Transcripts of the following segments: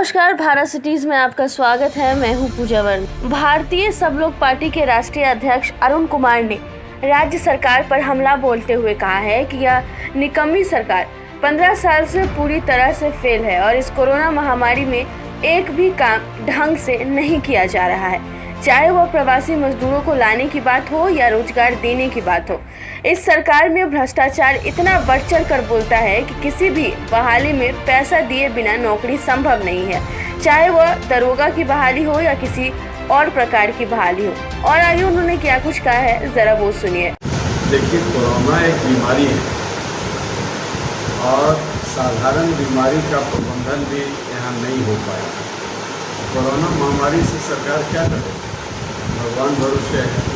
नमस्कार, भारत सिटीज में आपका स्वागत है। मैं हूं पूजा वर्मा। भारतीय सब लोग पार्टी के राष्ट्रीय अध्यक्ष अरुण कुमार ने राज्य सरकार पर हमला बोलते हुए कहा है कि यह निकम्मी सरकार 15 साल से पूरी तरह से फेल है और इस कोरोना महामारी में एक भी काम ढंग से नहीं किया जा रहा है, चाहे वह प्रवासी मजदूरों को लाने की बात हो या रोजगार देने की बात हो। इस सरकार में भ्रष्टाचार इतना बढ़ चढ़ कर बोलता है कि किसी भी बहाली में पैसा दिए बिना नौकरी संभव नहीं है, चाहे वह दरोगा की बहाली हो या किसी और प्रकार की बहाली हो। और आगे उन्होंने क्या कुछ कहा है, जरा वो सुनिए। देखिए, कोरोना एक बीमारी है और साधारण बीमारी का प्रबंधन भी यहाँ नहीं हो पाया। कोरोना महामारी से सरकार क्या करे, भगवान भरोसे है।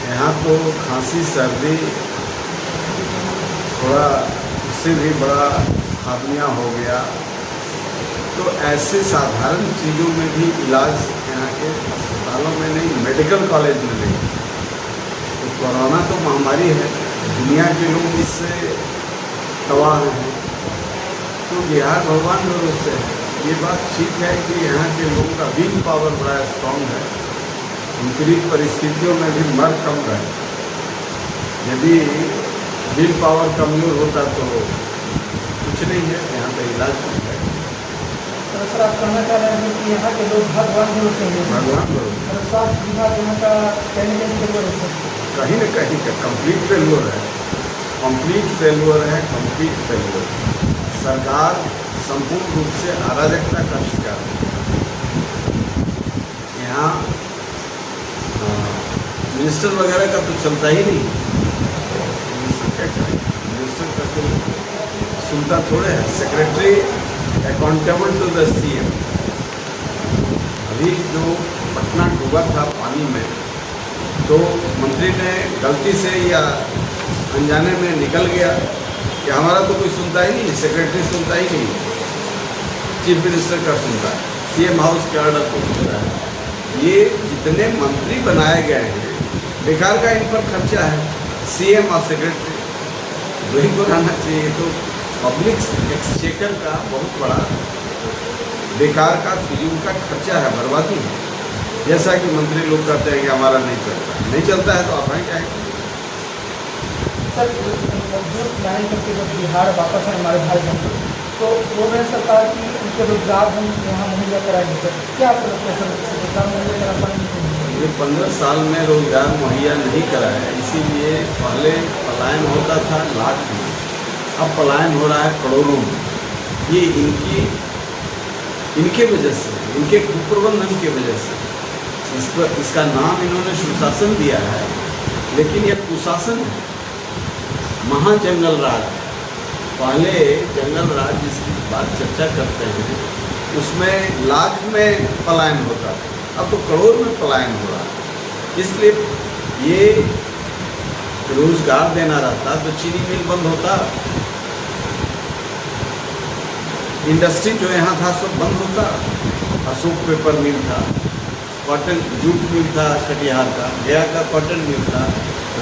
यहाँ तो खांसी सर्दी थोड़ा उससे भी बड़ा हादमिया हो गया, तो ऐसे साधारण चीज़ों में भी इलाज यहाँ के अस्पतालों में नहीं, मेडिकल कॉलेज में नहीं। तो कोरोना तो महामारी है, दुनिया के लोग इससे तबाह हैं, तो बिहार भगवान भरोसे है। ये बात ठीक है कि यहाँ के लोगों का विल पावर बड़ा स्ट्रॉन्ग है, विपरीत परिस्थितियों में भी मर कम रहे। यदि विल पावर कमजोर होता तो कुछ नहीं है, यहाँ का इलाज नहीं है। सर, आप कहना चाह रहे हैं कि यहाँ के लोग भगवान भरोसे हैं। भगवान भरोसे स्वास्थ्य विभाग यहाँ का कहने के लिए कहीं न कहीं का कंप्लीट फेल्योर है, कंप्लीट फेल्योर है, कंप्लीट फेल्योर। सरकार संपूर्ण रूप से अराजकता का शिकार है। यहाँ मिनिस्टर वगैरह का तो चलता ही नहीं। मिनिस्टर का तो सुनता थोड़े है। Secretary accountable to the CM. अभी जो पटना डूबा था पानी में, तो मंत्री ने गलती से या अनजाने में निकल गया कि हमारा तो कोई सुनता ही नहीं, सेक्रेटरी सुनता ही नहीं, चीफ मिनिस्टर का सुनता है, सीएम हाउस के ऑर्डर को सुनता है। ये जितने मंत्री बनाए गए हैं, बेकार का इन पर खर्चा है। सीएम और सेक्रेटरी वही को रहना चाहिए। तो पब्लिक एक्सचेकर का बहुत बड़ा बेकार का फिजूल का खर्चा है, बर्बादी है। जैसा कि मंत्री लोग कहते हैं कि हमारा नहीं चलता है, तो आप हैं क्या है। सर, मजदूर लाइन करके जब बिहार वापस है हमारे झारखंड, तो वो रहे सरकार की उनके रोजगार हम यहाँ मुहैया कराएंगे। सर, क्या आपको लगता है सर, रोजगार मुहैया करा पाएंगे? ये 15 साल में रोजगार मुहैया नहीं कराया, इसीलिए पहले पलायन होता था लाख में, अब पलायन हो रहा है करोड़ों में। ये इनके वजह से, इनके कुप्रबंधन की वजह से। इसका नाम इन्होंने सुशासन दिया है, लेकिन यह कुशासन है। महाजंगल राज, पहले जंगल राज जिसकी बात चर्चा करते हैं, उसमें लाख में पलायन होता था, अब तो करोड़ में पलायन हो रहा है। इसलिए ये रोजगार देना रहता तो चीनी मिल बंद होता, इंडस्ट्री जो यहाँ था सब बंद होता। अशोक पेपर मिल था, कॉटन जूट मिल था कटिहार का, गया का कॉटन मिल था,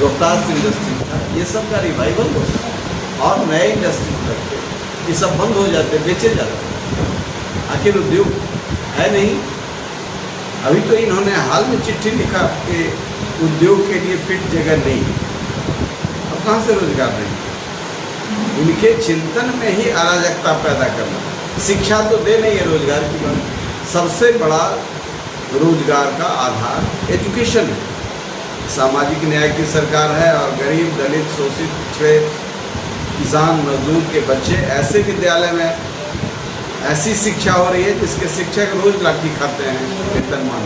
रोहतास इंडस्ट्री था, ये सब का रिवाइवल होता और नए इंडस्ट्री करते, ये सब बंद हो जाते, बेचे जाते। आखिर उद्योग है नहीं। अभी तो इन्होंने हाल में चिट्ठी लिखा कि उद्योग के लिए फिट जगह नहीं। अब कहाँ से रोजगार नहीं? इनके चिंतन में ही अराजकता पैदा करना। शिक्षा तो दे नहीं है रोजगार की बात। सबसे बड़ा रोजगार का आधार एजुकेशन है। सामाजिक न्याय की सरकार है और गरीब, दलित, शोषित, पिछड़े, किसान, मजदूर के बच्चे ऐसे विद्यालय में ऐसी शिक्षा हो रही है जिसके शिक्षक रोज लाठी खाते हैं वेतनमान,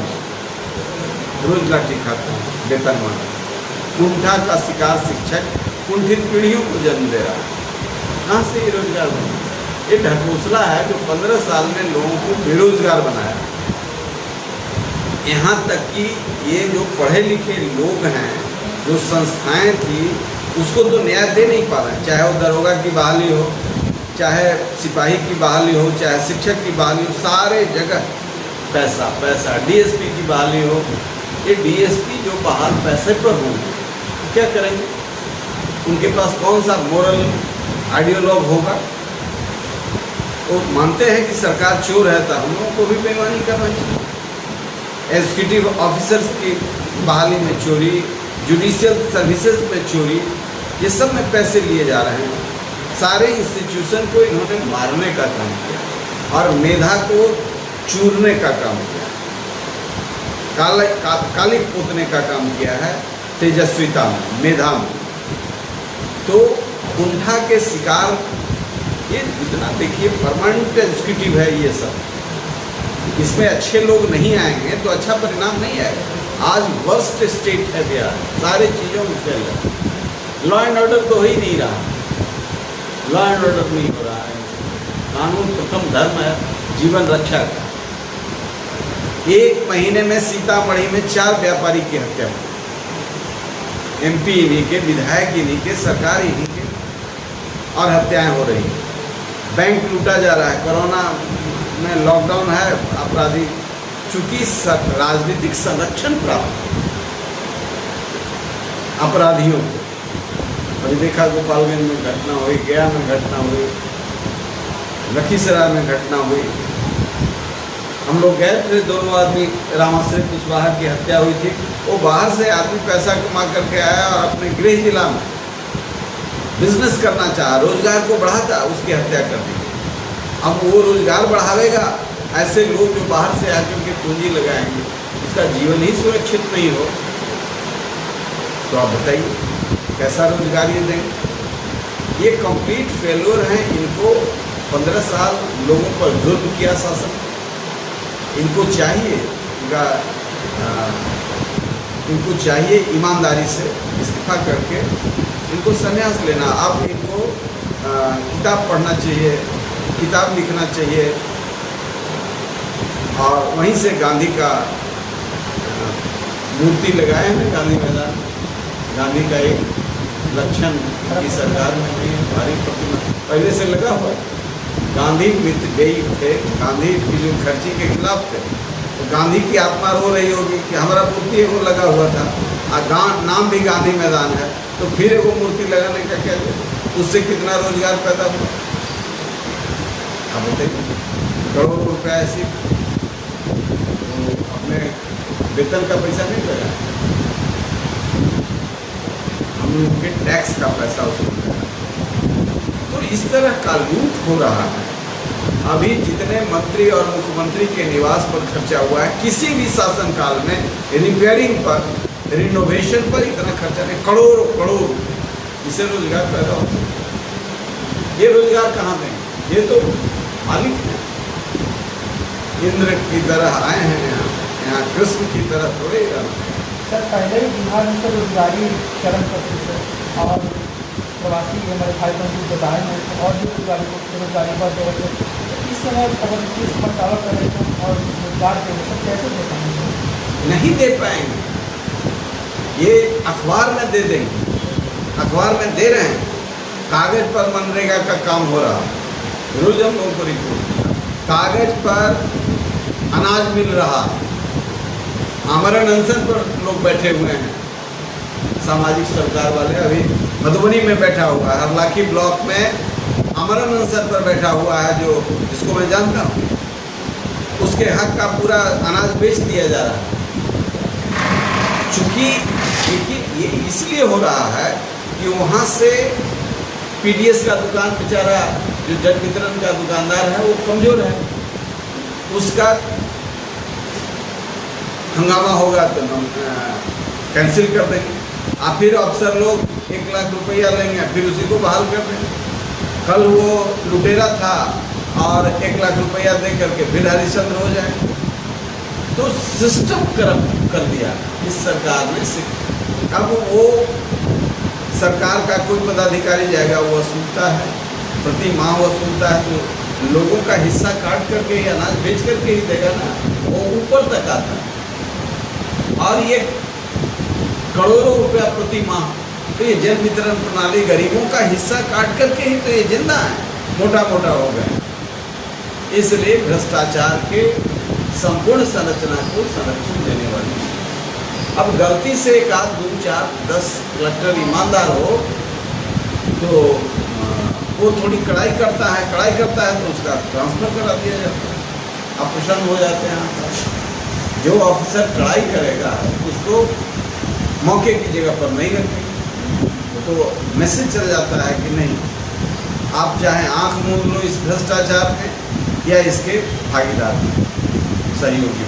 रोज लाठी खाते हैं वेतनमान। कुंठा का शिकार शिक्षक कुंठित पीढ़ियों को जन्म दे रहा है। कहाँ से ये रोजगार बना? ये ढकोसला है जो 15 साल में लोगों को बेरोजगार बनाया। यहाँ तक कि ये जो पढ़े लिखे लोग हैं, जो संस्थाएं थी, उसको तो न्याय दे नहीं पा रहे। चाहे वो दरोगा की बहाली हो, चाहे सिपाही की बहाली हो, चाहे शिक्षक की बहाली हो, सारे जगह पैसा पैसा। डीएसपी की बहाली हो, ये डीएसपी जो बहाल पैसे पर होंगे क्या करेंगे? उनके पास कौन सा मोरल आइडियोलॉग होगा? वो मानते हैं कि सरकार चोर है, तो हम लोगों को भी बेईमानी करना चाहिए। एग्जीक्यूटिव ऑफिसर्स की बहाली में चोरी, जुडिशियल सर्विसेज में चोरी, ये सब में पैसे लिए जा रहे हैं। सारे इंस्टीट्यूशन को इन्होंने मारने का काम किया और मेधा को चूरने का काम किया, काली पोतने का काम किया है तेजस्विता में, मेधा में। तो कुंठा के शिकार ये इतना देखिए परमानेंट एग्जीक्यूटिव है ये सब, इसमें अच्छे लोग नहीं आएंगे तो अच्छा परिणाम नहीं आएगा। आज वर्स्ट स्टेट है बिहार, सारे चीज़ों में फेल है। लॉ एंड ऑर्डर तो हो ही नहीं रहा, लॉ एंड ऑर्डर नहीं हो रहा है। कानून प्रथम धर्म है, जीवन रक्षा का। एक महीने में सीतामढ़ी में 4 व्यापारी की हत्या हुई, MP इन्हीं के, विधायक इन्हीं के, सरकार इन्हीं के, और हत्याएं हो रही हैं। बैंक लूटा जा रहा है, कोरोना में लॉकडाउन है, अपराधी चूंकि राजनीतिक संरक्षण प्राप्त अपराधियों को। अभी देखा गोपालगंज में घटना हुई, गया में घटना हुई, लखीसराय में घटना हुई। हम लोग गए थे, दोनों आदमी, रामाश्रय कुशवाहा की हत्या हुई थी। वो बाहर से आदमी पैसा कमा करके आया और अपने गृह जिला में बिजनेस करना चाहा, रोजगार को बढ़ा था, उसकी हत्या कर दी। अब वो रोजगार बढ़ावेगा, ऐसे लोग जो बाहर से आकर के पूंजी लगाएंगे, उसका जीवन ही सुरक्षित नहीं हो तो आप बताइए कैसा रोजगार ये देंगे। ये कंप्लीट फेल्योर हैं। इनको 15 साल लोगों पर जुल्म किया शासन। इनको चाहिए ईमानदारी से इस्तीफा करके इनको संन्यास लेना। अब इनको किताब पढ़ना चाहिए, किताब लिखना चाहिए, और वहीं से गांधी का मूर्ति लगाए हैं गांधी मैदान। गांधी का एक लक्षण की सरकार में नहीं है, भारी प्रतिमा पहले से लगा हुआ है। गांधी मितव्ययी थे, गांधी की जो खर्ची के खिलाफ थे, तो गांधी की आत्मा रो रही होगी कि हमारा मूर्ति वो लगा हुआ था, नाम भी गांधी मैदान है, तो फिर वो मूर्ति लगाने का क्या, उससे कितना रोजगार पैदा हुआ। अब बताइए, करोड़ों रुपया ऐसी अपने वेतन का पैसा नहीं लगा, हम लोग के टैक्स का पैसा उसमें लगा। तो इस तरह का लूट हो रहा है। अभी जितने मंत्री और मुख्यमंत्री के निवास पर खर्चा हुआ है, किसी भी शासनकाल में रिपेयरिंग पर, रिनोवेशन पर इतना खर्चा नहीं, करोड़ों। इससे रोजगार पैदा हो सकता। ये रोजगार कहाँ देंगे? ये तो मालिक है, इंद्र की तरह आए हैं यहाँ कृष्ण की तरह थोड़े रहना। सर, पहले ही बिहार में तो रोजगारी चरम करती है, और प्रवासी हमारे भाई बहन को बताए हैं और भी रोजगारी पर देते। इस समय अगर इस बचाव करें और रोजगार के सब कैसे दे पाएंगे? नहीं दे पाएंगे। ये अखबार में दे देंगे, अखबार में दे रहे हैं, कागज पर मनरेगा का काम हो रहा है। रोज हम लोगों को रिपोर्ट, कागज पर अनाज मिल रहा, आमरण अनशन पर लोग बैठे हुए हैं सामाजिक सरकार वाले। अभी मधुबनी में बैठा हुआ है, हरलाखी ब्लॉक में आमरण अनशन पर बैठा हुआ है, जो जिसको मैं जानता हूँ, उसके हक का पूरा अनाज बेच दिया जा रहा है। चूँकि देखिए ये इसलिए हो रहा है कि वहाँ से PDS का दुकान बेचारा, जो जन वितरण का दुकानदार है, वो कमज़ोर है, उसका हंगामा होगा तो हम कैंसिल कर देंगे। फिर अफसर लोग 1 लाख रुपया लेंगे, फिर उसी को बहाल कर देंगे। कल वो लुटेरा था और 1 लाख रुपया दे करके फिर हरिश्चंद्र हो जाए। तो सिस्टम करप्ट कर दिया इस सरकार ने। अब वो सरकार का कोई पदाधिकारी जाएगा, वो वसूलता है, प्रति माह वसूलता है, तो लोगों का हिस्सा काट करके या अनाज बेच करके ही देगा ना, वो ऊपर तक आता है। और ये करोड़ों रुपया प्रति माह, तो ये जन वितरण प्रणाली गरीबों का हिस्सा काट करके ही तो ये जिंदा है, मोटा हो गए। इसलिए भ्रष्टाचार के संपूर्ण संरचना को संरक्षण देने वाली। अब गलती से 1 आध 2 4 10 कलेक्टर ईमानदार हो तो वो थोड़ी कड़ाई करता है तो उसका ट्रांसफ़र करा दिया जाता है। आप प्रसन्न हो जाते हैं आप। जो ऑफिसर कड़ाई करेगा उसको मौके की जगह पर नहीं रखेंगे, तो मैसेज चल जाता है कि नहीं, आप चाहे आँख मूंद लो इस भ्रष्टाचार में या इसके भागीदार में, सहयोगी।